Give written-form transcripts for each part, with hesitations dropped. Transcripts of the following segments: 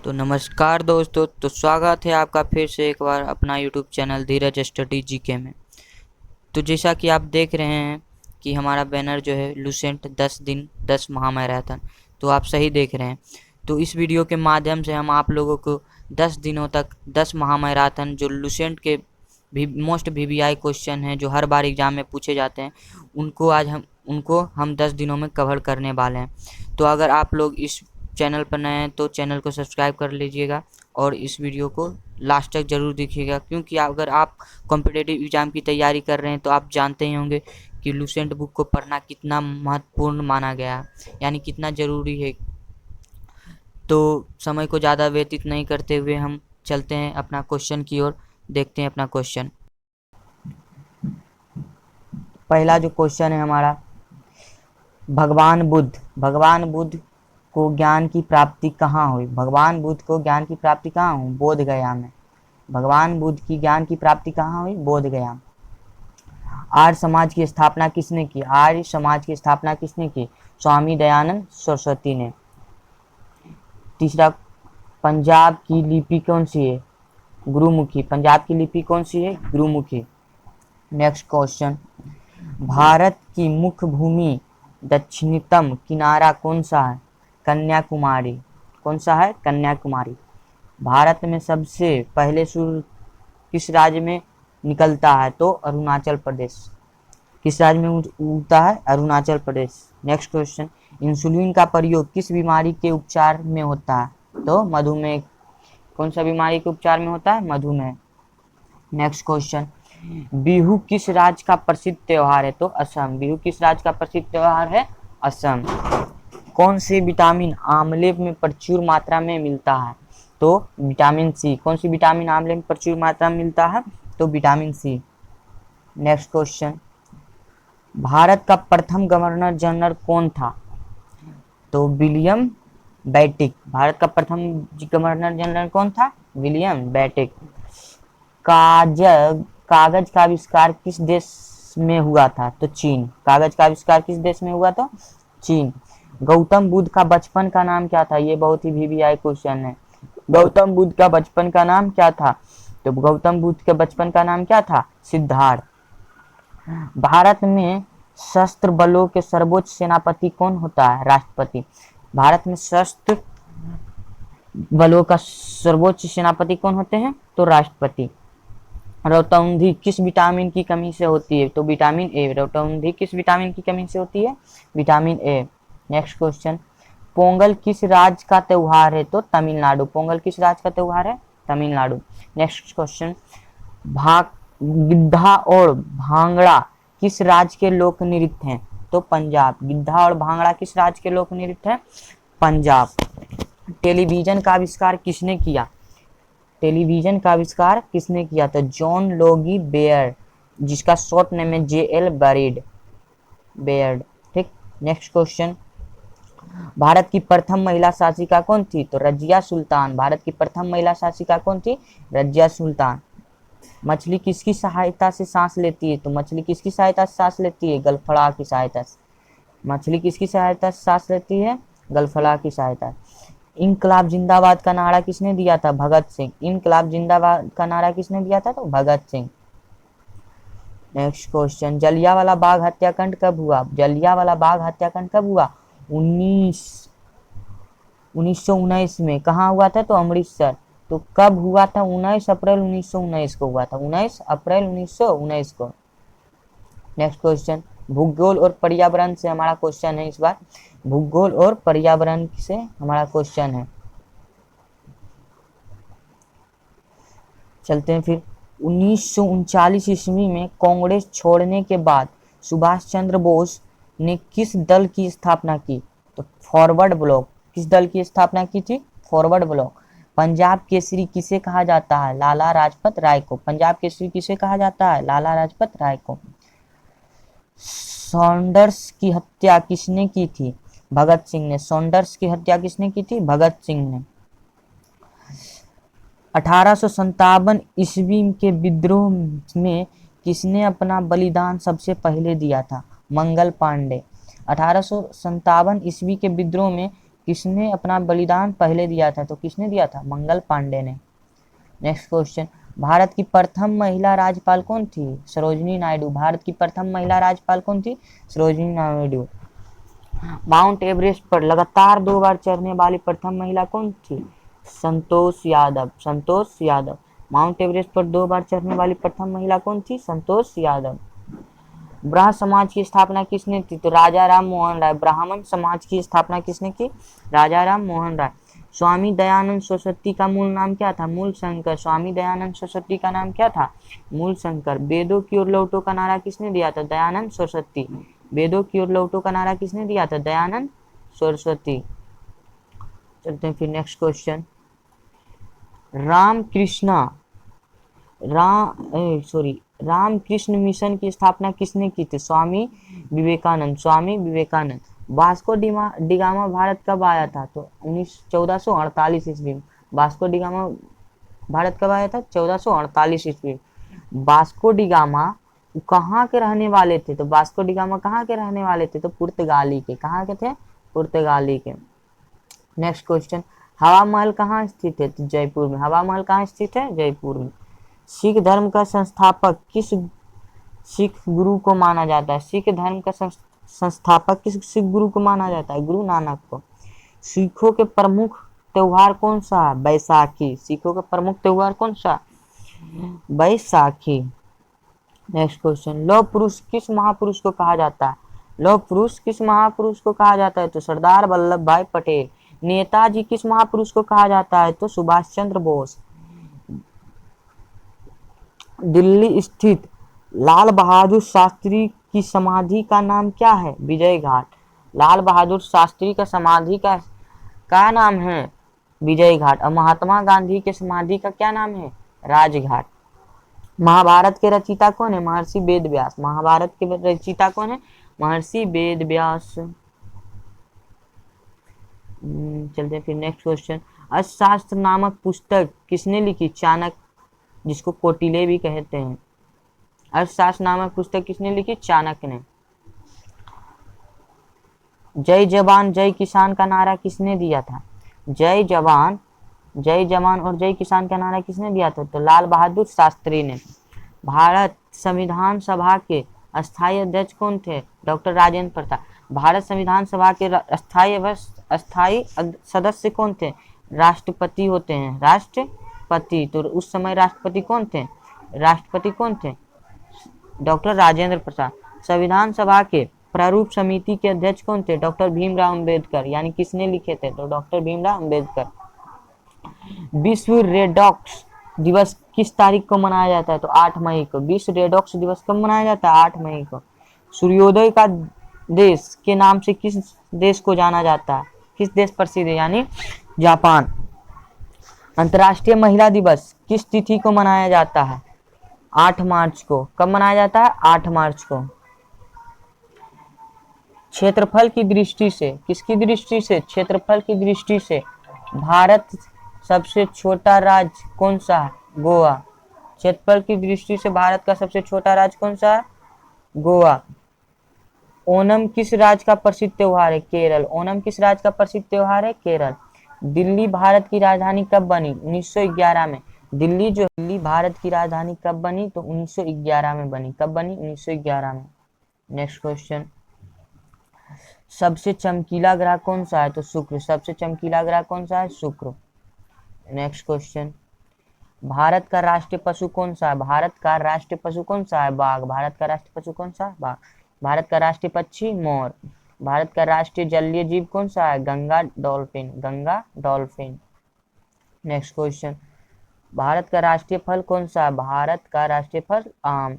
तो नमस्कार दोस्तों, तो स्वागत है आपका फिर से एक बार अपना यूट्यूब चैनल धीरज स्टडी जीके में। तो जैसा कि आप देख रहे हैं कि हमारा बैनर जो है लुसेंट 10 दिन 10 महामैराथन, तो आप सही देख रहे हैं। तो इस वीडियो के माध्यम से हम आप लोगों को 10 दिनों तक 10 महामैराथन जो लुसेंट के भी मोस्ट वीवीआई क्वेश्चन हैं जो हर बार एग्जाम में पूछे जाते हैं, उनको हम 10 दिनों में कवर करने वाले हैं। तो अगर आप लोग इस चैनल पर नए हैं तो चैनल को सब्सक्राइब कर लीजिएगा और इस वीडियो को लास्ट तक ज़रूर देखिएगा, क्योंकि अगर आप कॉम्पिटिटिव एग्ज़ाम की तैयारी कर रहे हैं तो आप जानते ही होंगे कि लुसेंट बुक को पढ़ना कितना महत्वपूर्ण माना गया है, यानी कितना ज़रूरी है। तो समय को ज़्यादा व्यतीत नहीं करते हुए हम चलते हैं अपना क्वेश्चन की ओर, देखते हैं अपना क्वेश्चन। पहला जो क्वेश्चन है हमारा, भगवान बुद्ध को ज्ञान की प्राप्ति कहाँ हुई? भगवान बुद्ध को ज्ञान की प्राप्ति कहाँ हुई? बोध गया में। भगवान बुद्ध की ज्ञान की प्राप्ति कहाँ हुई? बोध गया में। आर्य समाज की स्थापना किसने की? आर्य समाज की स्थापना किसने की? स्वामी दयानंद सरस्वती ने। तीसरा, पंजाब की लिपि कौन सी है? गुरुमुखी। पंजाब की लिपि कौन सी है? गुरुमुखी। नेक्स्ट क्वेश्चन, भारत की मुख्य भूमि दक्षिणतम किनारा कौन सा है? कन्याकुमारी। कौन सा है? कन्याकुमारी। भारत में सबसे पहले सूर्य किस राज्य में निकलता है? तो अरुणाचल प्रदेश। किस राज्य में उगता है? Arunachal Pradesh. Next question, insulin का प्रयोग किस बीमारी के उपचार में होता है? तो मधुमेह। कौन सा बीमारी के उपचार में होता है? मधुमेह। नेक्स्ट क्वेश्चन, बिहू किस राज्य का प्रसिद्ध त्योहार है? तो असम। बिहू किस राज्य का प्रसिद्ध त्योहार है? असम। कौन सी विटामिन आंवले में प्रचुर मात्रा में मिलता है? तो विटामिन सी। कौन सी विटामिन आंवले में प्रचुर मात्रा में मिलता है? तो vitamin C. Next question, Bharat का प्रथम गवर्नर जनरल कौन था? तो विलियम बेंटिक। भारत का प्रथम गवर्नर जनरल कौन था? William Bentinck. कागज का आविष्कार किस देश में हुआ था? तो चीन। कागज का आविष्कार किस देश में हुआ था? चीन। गौतम बुद्ध का बचपन का नाम क्या था? ये बहुत ही वीवीआई क्वेश्चन है। गौतम बुद्ध का बचपन का नाम क्या था? तो गौतम बुद्ध के बचपन का नाम क्या था? सिद्धार्थ। भारत में सशस्त्र बलों के सर्वोच्च सेनापति कौन होता है? राष्ट्रपति। भारत में सशस्त्र बलों का सर्वोच्च सेनापति कौन होते हैं? तो राष्ट्रपति। रौतौंधी किस विटामिन की कमी से होती है? तो विटामिन ए। रौतौंधी किस विटामिन की कमी से होती है? Vitamin A. Next question, Pongal किस राज्य का त्योहार है? तो तमिलनाडु। पोंगल किस राज्य का त्योहार है? तमिलनाडु। नेक्स्ट क्वेश्चन, गिद्धा और भांगड़ा किस राज्य के लोक नृत्य हैं? तो पंजाब। गिद्धा और भांगड़ा किस राज्य के लोक नृत्य हैं? पंजाब। टेलीविजन का आविष्कार किसने किया? टेलीविजन का आविष्कार किसने किया? तो जॉन लोगी बेयर, जिसका शॉर्ट नेम है JL बेयर्ड। ठीक। नेक्स्ट क्वेश्चन, भारत की प्रथम महिला शासिका कौन थी? तो रजिया सुल्तान। भारत की प्रथम महिला शासिका कौन थी? रजिया सुल्तान। मछली किसकी सहायता से सांस लेती है? तो मछली किसकी सहायता से सांस लेती है? गलफड़ा की सहायता से। मछली किसकी सहायता से सांस लेती है? गलफड़ा की सहायता। इनकलाब जिंदाबाद का नारा किसने दिया था? भगत सिंह। इनकलाब जिंदाबाद का नारा किसने दिया था? तो भगत सिंह। नेक्स्ट क्वेश्चन, जलियांवाला बाग हत्याकांड कब हुआ? जलियांवाला बाग हत्याकांड कब हुआ? 1919 में। कहाँ हुआ था? तो अमृतसर। तो कब हुआ था? 19 अप्रैल 1919 को हुआ था। 19 अप्रैल 1919 को। नेक्स्ट क्वेश्चन, भूगोल और पर्यावरण से हमारा क्वेश्चन है इस बार। भूगोल और पर्यावरण से हमारा क्वेश्चन है। चलते हैं फिर। 1939 ईस्वी में कांग्रेस छोड़ने के बाद सुभाष चंद्र बोस ने किस दल की स्थापना की? तो फॉरवर्ड ब्लॉक। किस दल की स्थापना की थी? Forward block. पंजाब केसरी किसे कहा जाता है? लाला लाजपत राय को। पंजाब केसरी किसे कहा जाता है? लाला लाजपत राय को। सॉन्डर्स की हत्या किसने की थी? भगत सिंह ने। सॉन्डर्स की हत्या किसने की थी? भगत सिंह ने। 1857 ईस्वी के विद्रोह में किसने अपना बलिदान सबसे पहले दिया था? मंगल पांडे। 1857 ईस्वी के विद्रोह में किसने अपना बलिदान पहले दिया था? तो किसने दिया था? मंगल पांडे ने। नेक्स्ट क्वेश्चन, भारत की प्रथम महिला राज्यपाल कौन थी? सरोजिनी नायडू। भारत की प्रथम महिला राज्यपाल कौन थी? सरोजिनी नायडू। माउंट एवरेस्ट पर लगातार 2 बार चढ़ने वाली प्रथम महिला कौन थी? संतोष यादव। संतोष यादव। माउंट एवरेस्ट पर 2 बार चढ़ने वाली प्रथम महिला कौन थी? संतोष यादव। ब्राह्मण समाज की स्थापना किसने की? तो राजा राम मोहन राय। ब्राह्मण समाज की स्थापना किसने की? राजा राम मोहन राय। स्वामी दयानंद सरस्वती का मूल नाम क्या था? मूल शंकर। स्वामी दयानंद सरस्वती का नाम क्या था? मूल शंकर। वेदों की ओर लौटो का नारा किसने दिया था? दयानंद सरस्वती। वेदों की ओर लौटो का नारा किसने दिया था? दयानंद सरस्वती। चलते हैं फिर नेक्स्ट क्वेश्चन, रामकृष्ण मिशन की स्थापना किसने की थी? स्वामी विवेकानंद। स्वामी विवेकानंद। वास्को डिगामा भारत कब आया था? तो 1448 ईस्वी में। वास्को डिगामा भारत कब आया था? 1448 ईस्वी में। वास्को डिगामा कहाँ के रहने वाले थे? तो वास्को डिगामा कहाँ के रहने वाले थे? तो पुर्तगाली के। कहाँ के थे? पुर्तगाली के। नेक्स्ट क्वेश्चन, हवा महल कहाँ स्थित है? तो जयपुर में। हवा महल कहाँ स्थित है? जयपुर में। सिख धर्म का संस्थापक किस सिख गुरु को माना जाता है? सिख धर्म का संस्थापक किस सिख गुरु को माना जाता है? गुरु नानक को। सिखों के प्रमुख त्योहार कौन सा है? बैसाखी। सिखों का प्रमुख त्योहार कौन सा? बैसाखी। नेक्स्ट क्वेश्चन, लौह पुरुष किस महापुरुष को कहा जाता है? लौह पुरुष किस महापुरुष को कहा जाता है? तो सरदार वल्लभ भाई पटेल। नेताजी किस महापुरुष को कहा जाता है? तो सुभाष चंद्र बोस। दिल्ली स्थित लाल बहादुर शास्त्री की समाधि का नाम क्या है? विजय घाट। लाल बहादुर शास्त्री का समाधि का नाम है? विजय घाट। और महात्मा गांधी के समाधि का क्या नाम है? राजघाट। महाभारत के रचयिता कौन है? महर्षि वेद व्यास। महाभारत के रचयिता कौन है? महर्षि वेद व्यास। चलते हैं फिर नेक्स्ट क्वेश्चन, अर्थशास्त्र नामक पुस्तक किसने लिखी? चाणक्य, जिसको कोटिले भी कहते हैं। अर्थशास्त्र नामक पुस्तक किसने लिखी? चाणक्य ने। जय जवान जय किसान का नारा किसने दिया था? जय जवान और जय किसान का नारा किसने दिया था? तो लाल बहादुर शास्त्री ने। भारत संविधान सभा के अस्थायी अध्यक्ष कौन थे? डॉक्टर राजेंद्र प्रसाद। भारत संविधान सभा के अस्थायी सदस्य कौन थे? राष्ट्रपति होते हैं। राष्ट्रपति। तो उस समय राष्ट्रपति कौन थे? डॉक्टर राजेंद्र प्रसाद। संविधान सभा के प्रारूप समिति के अध्यक्ष कौन थे? डॉक्टर भीमराव अंबेडकर। यानी किसने लिखे थे? तो डॉक्टर भीमराव अंबेडकर। विश्व रेडॉक्स दिवस किस तारीख को मनाया जाता है? तो 8 मई को। विश्व रेडॉक्स दिवस कब मनाया जाता है? 8 मई को। सूर्योदय का देश के नाम से किस देश को जाना जाता है? किस देश प्रसिद्ध है? यानी जापान। अंतर्राष्ट्रीय महिला दिवस किस तिथि को मनाया जाता है? 8 मार्च को। कब मनाया जाता है? 8 मार्च को। क्षेत्रफल की दृष्टि से, किसकी दृष्टि से? क्षेत्रफल की दृष्टि से भारत सबसे छोटा राज्य कौन सा है? गोवा। क्षेत्रफल की दृष्टि से भारत का सबसे छोटा राज्य कौन सा है? गोवा। ओणम किस राज्य का प्रसिद्ध त्योहार है? केरल। ओणम किस राज्य का प्रसिद्ध त्योहार है? केरल। दिल्ली भारत की राजधानी कब बनी? 1911 में। दिल्ली भारत की राजधानी कब बनी? तो 1911 में बनी। कब बनी? 1911 में। नेक्स्ट क्वेश्चन, सबसे चमकीला ग्रह कौन सा है? तो शुक्र। सबसे चमकीला ग्रह कौन सा है? शुक्र। नेक्स्ट क्वेश्चन, भारत का राष्ट्रीय पशु कौन सा है? भारत का राष्ट्रीय पशु कौन सा है? बाघ। भारत का राष्ट्रीय पशु कौन सा है? बाघ। भारत का राष्ट्रीय पक्षी मोर। भारत का राष्ट्रीय जलीय जीव कौन सा है? Ganga dolphin. Next question, Bharat का राष्ट्रीय फल कौन सा है? भारत का राष्ट्रीय फल आम।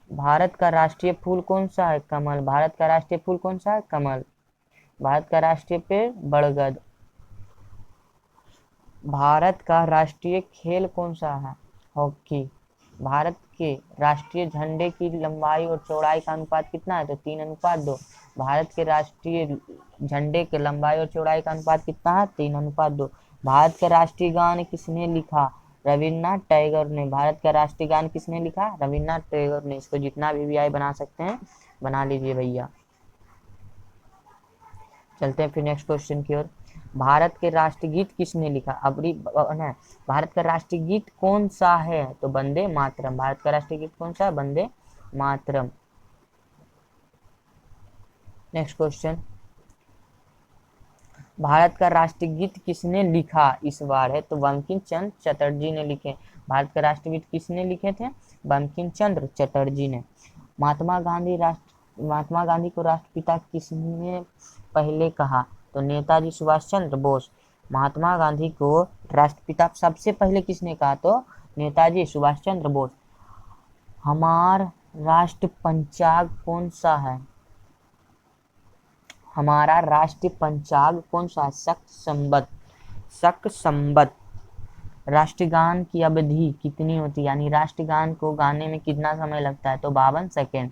भारत का राष्ट्रीय फूल कौन सा है? कमल। भारत का राष्ट्रीय फूल कौन सा है? कमल। भारत का राष्ट्रीय पेड़ बरगद। भारत का राष्ट्रीय खेल कौन सा है? हॉकी। भारत के राष्ट्रीय झंडे की लंबाई और चौड़ाई का अनुपात कितना है? तो 3:2। भारत के राष्ट्रीय झंडे के लंबाई और चौड़ाई का अनुपात कितना है? 3:2। भारत का राष्ट्रीय गान किसने लिखा? रविन्द्रनाथ टैगोर ने। भारत का राष्ट्रीय गान किसने लिखा? रविन्द्रनाथ टैगोर ने। इसको जितना भी आई बना सकते हैं बना लीजिए भैया। चलते हैं फिर नेक्स्ट क्वेश्चन की ओर। भारत के राष्ट्रगीत किसने लिखा? भारत का राष्ट्रगीत कौन सा है? तो वंदे मातरम। भारत का राष्ट्रगीत कौन सा है? वंदे मातरम। नेक्स्ट क्वेश्चन, भारत का राष्ट्रगीत किसने लिखा इस बार है? तो बंकिम चंद्र चटर्जी ने लिखे। भारत का राष्ट्रगीत किसने लिखे थे? बंकिम चंद्र चटर्जी ने। महात्मा गांधी को राष्ट्रपिता किसने पहले कहा? तो नेताजी सुभाष चंद्र बोस। महात्मा गांधी को राष्ट्रपिता सबसे पहले किसने कहा? तो नेताजी सुभाष चंद्र बोस। हमारा राष्ट्र पंचांग कौन सा है? हमारा राष्ट्रीय पंचांग कौन सा है? शक संवत। राष्ट्रगान की अवधि कितनी होती है? यानी राष्ट्रगान को गाने में कितना समय लगता है? तो 52 सेकेंड।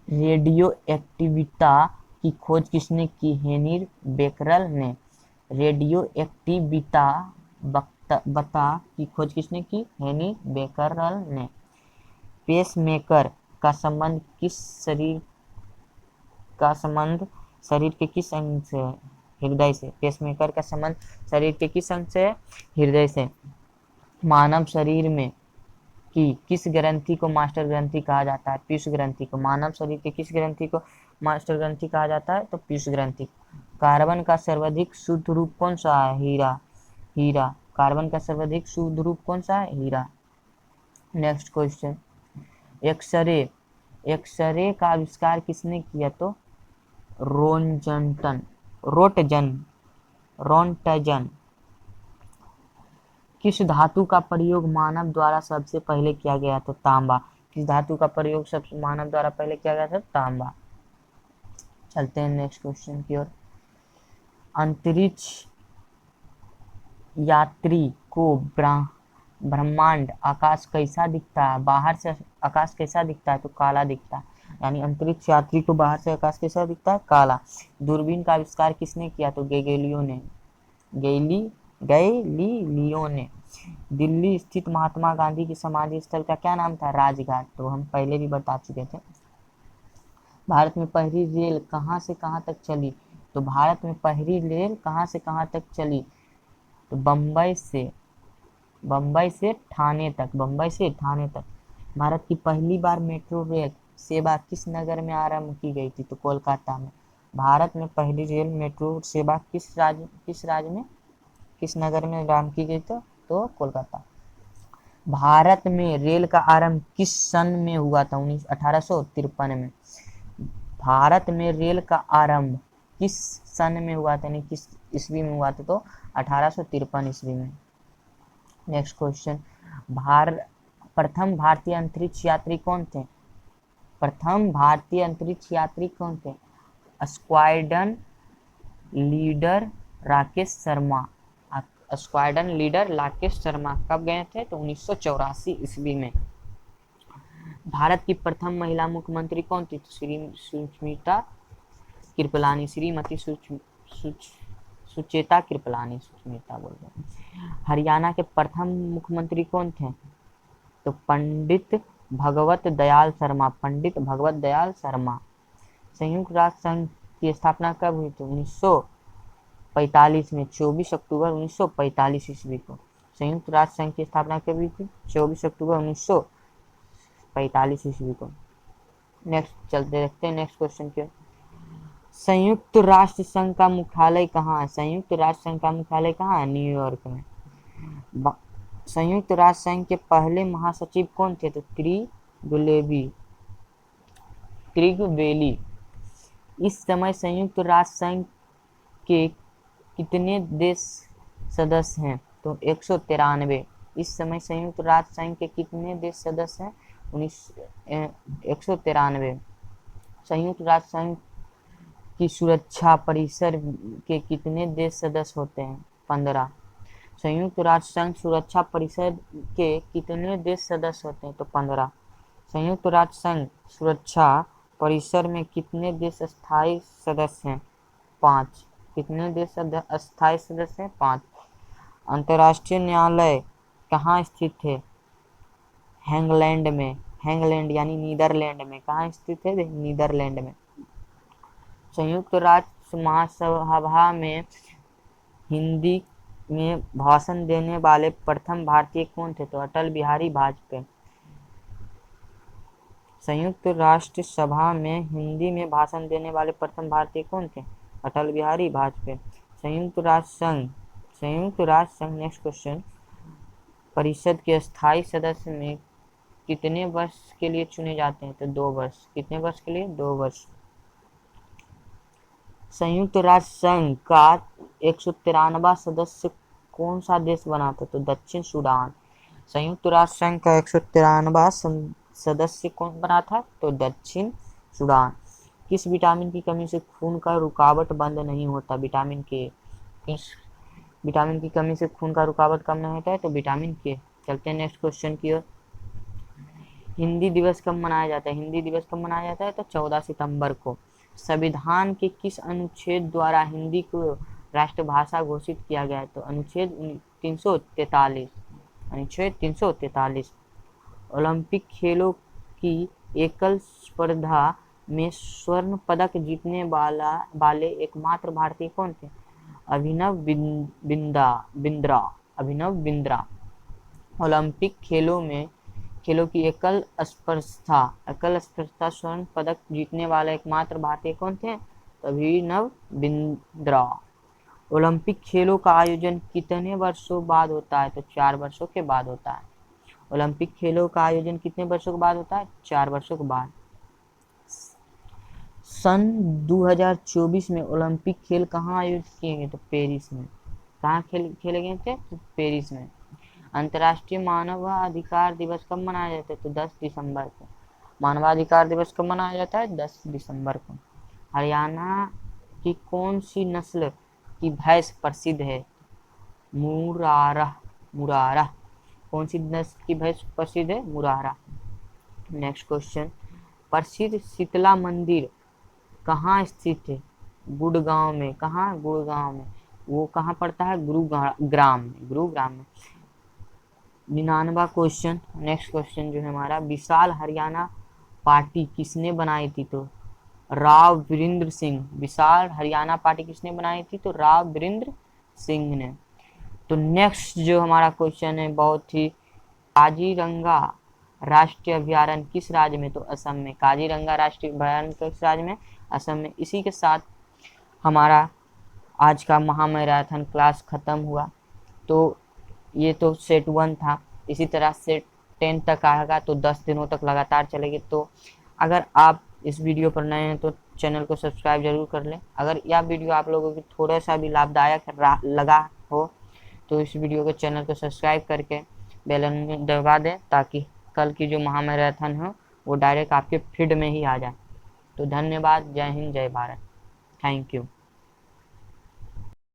रेडियो एक्टिविटा की खोज किसने की? हेनरी बेकरल ने। रेडियो एक्टिविटा बता की खोज किसने की? हेनरी बेकरल ने। पेसमेकर का संबंध शरीर के किस अंग से है? हृदय से। पेसमेकर का संबंध शरीर के किस अंग से है? हृदय से। मानव शरीर में की किस ग्रंथि को मास्टर ग्रंथि कहा जाता है? पीयूष ग्रंथि को। मानव शरीर के किस ग्रंथि को मास्टर ग्रंथि कहा जाता है? तो पीयूष ग्रंथि। कार्बन का सर्वाधिक शुद्ध रूप कौन सा है? हीरा। कार्बन का सर्वाधिक शुद्ध रूप कौन सा है? हीरा। नेक्स्ट क्वेश्चन, एक्सरे का आविष्कार किसने किया? तो रोंटजन। किस धातु का प्रयोग मानव द्वारा सबसे पहले किया गया? तो तांबा। किस धातु का प्रयोग सबसे मानव द्वारा पहले किया गया था? तांबा। चलते हैं नेक्स्ट क्वेश्चन की ओर। अंतरिक्ष यात्री को ब्रह्मांड आकाश कैसा दिखता है? बाहर से आकाश कैसा दिखता है? तो काला दिखता है। यानी अंतरिक्ष यात्री को बाहर से आकाश कैसा दिखता है? काला। दूरबीन का आविष्कार किसने किया? तो गैलीलियो ने। दिल्ली स्थित महात्मा गांधी की समाधि स्थल का क्या नाम था? राजघाट। तो हम पहले भी बता चुके थे। भारत में पहली रेल कहां से कहां तक चली? तो भारत में पहली रेल कहां से कहां तक चली? तो बम्बई से ठाणे तक। भारत की पहली बार मेट्रो रेल सेवा किस नगर में आरंभ की गई थी? तो कोलकाता में। भारत में पहली रेल मेट्रो सेवा किस राज्य में, किस नगर में आरंभ की गई? तो कोलकाता। भारत में रेल का आरंभ किस सन में हुआ था? 1853 में। भारत में रेल का आरंभ किस सन में हुआ था? यानी किस ईस्वी में हुआ था? तो 1853 ईस्वी में। नेक्स्ट क्वेश्चन, प्रथम भारतीय अंतरिक्ष यात्री कौन थे? प्रथम भारतीय अंतरिक्ष यात्री कौन थे? Squadron leader Rakesh Sharma. Squadron leader Rakesh Sharma कब गए थे? तो 1984 ईस्वी में। भारत की प्रथम महिला मुख्यमंत्री कौन थी? तो सुचेता कृपलानी। श्रीमती सुचेता कृपलानी। सुष्मिता बोल रहे। हरियाणा के प्रथम मुख्यमंत्री कौन थे? तो पंडित भगवत दयाल शर्मा। संयुक्त राष्ट्र संघ की स्थापना कब हुई थी? 1945 में। 24 अक्टूबर 1945 ईस्वी को संयुक्त राष्ट्र संघ की स्थापना कब हुई थी? 24 अक्टूबर 1945 ईस्वी को। नेक्स्ट चलते देखते हैं नेक्स्ट क्वेश्चन के। संयुक्त राष्ट्र संघ का मुख्यालय कहाँ है? संयुक्त राष्ट्र संघ का मुख्यालय कहाँ है? न्यूयॉर्क में। संयुक्त राष्ट्र संघ के पहले महासचिव कौन थे? तो त्रिगवेली। इस समय संयुक्त राष्ट्र संघ के कितने देश सदस्य हैं? तो 193। इस समय संयुक्त राष्ट्र संघ के कितने देश सदस्य हैं? 193। संयुक्त राष्ट्र संघ की सुरक्षा परिषद के कितने देश सदस्य होते हैं? 15। संयुक्त राष्ट्र संघ सुरक्षा परिषद के कितने देश सदस्य होते हैं? तो 15। संयुक्त राष्ट्र संघ सुरक्षा परिषद में कितने देश स्थायी सदस्य हैं? 5। कितने देश अस्थायी सदस्य हैं? 5। अंतर्राष्ट्रीय न्यायालय कहाँ स्थित है? हैंगलैंड में। हैंगलैंड यानी नीदरलैंड में। कहाँ स्थित है? नीदरलैंड में। संयुक्त राष्ट्र महासभा में हिंदी में भाषण देने वाले प्रथम भारतीय कौन थे? तो अटल बिहारी वाजपेयी। संयुक्त राष्ट्र सभा में हिंदी में भाषण देने वाले प्रथम भारतीय कौन थे? अटल बिहारी वाजपेयी। संयुक्त राष्ट्र संघ नेक्स्ट क्वेश्चन, परिषद के स्थायी सदस्य में कितने वर्ष के लिए चुने जाते हैं? तो 2 वर्ष। कितने वर्ष के लिए? 2 वर्ष। संयुक्त राष्ट्र संघ का 193वां सदस्य कौन सा देश बना था? तो दक्षिण सूडान। संयुक्त राष्ट्र संघ का 193वां सदस्य कौन बना था? तो दक्षिण सूडान। किस विटामिन की कमी से खून का रुकावट बंद नहीं होता? विटामिन के। किस विटामिन की कमी से खून का रुकावट कम नहीं होता है? तो विटामिन के। चलते हैं नेक्स्ट क्वेश्चन की ओर। हिंदी दिवस कब मनाया जाता है? हिंदी दिवस कब मनाया जाता है? तो 14 सितंबर को। संविधान के किस अनुच्छेद द्वारा हिंदी को राष्ट्रभाषा घोषित किया गया है? तो अनुच्छेद 343। अनुच्छेद 343। ओलंपिक खेलों की एकल स्पर्धा में स्वर्ण पदक जीतने वाले एकमात्र भारतीय कौन थे? अभिनव बिंद्रा। ओलंपिक खेलों की एकल स्पर्धा स्वर्ण पदक जीतने वाला एकमात्र भारतीय कौन थे? अभिनव बिंद्रा। ओलंपिक खेलों का आयोजन कितने वर्षों बाद होता है? तो 4 वर्षों के बाद होता है। ओलंपिक खेलों का आयोजन कितने वर्षों के बाद होता है? 4 वर्षों के बाद। सन 2024 में ओलंपिक खेल कहाँ आयोजित किए गए? तो पेरिस में। कहाँ खेले गए थे? तो पेरिस में। अंतर्राष्ट्रीय मानवाधिकार दिवस कब मनाया जाता है? तो 10 दिसंबर को। मानवाधिकार दिवस कब मनाया जाता है? 10 दिसंबर को। हरियाणा की कौन सी नस्ल की भैंस प्रसिद्ध है? मुरारा। कौन सी नस्ल की भैंस प्रसिद्ध है? मुरारा। नेक्स्ट क्वेश्चन, प्रसिद्ध शीतला मंदिर कहाँ स्थित है? गुड़गांव में। कहाँ? गुड़गांव में। वो कहाँ पड़ता है? गुरुग्राम में। 99वां क्वेश्चन, नेक्स्ट क्वेश्चन जो है हमारा, विशाल हरियाणा पार्टी किसने बनाई थी? तो राव वीरेंद्र सिंह। विशाल हरियाणा पार्टी किसने बनाई थी? तो राव वीरेंद्र सिंह ने। तो नेक्स्ट जो हमारा क्वेश्चन है बहुत ही, काजीरंगा राष्ट्रीय अभयारण्य किस राज्य में? तो असम में। काजीरंगा राष्ट्रीय अभयारण्य किस राज्य में? असम में। इसी के साथ हमारा आज का महामैराथन क्लास खत्म हुआ। तो ये तो सेट 1 था। इसी तरह सेट 10 तक आएगा, तो 10 दिनों तक लगातार चलेगी। तो अगर आप इस वीडियो पर नए हैं तो चैनल को सब्सक्राइब जरूर कर लें। अगर यह वीडियो आप लोगों को थोड़ा सा भी लाभदायक लगा हो तो इस वीडियो को, चैनल को सब्सक्राइब करके बेल आइकन दबा दें, ताकि कल की जो महामैराथन हो वो डायरेक्ट आपके फीड में ही आ जाए। तो धन्यवाद। जय हिंद, जय भारत। Thank you.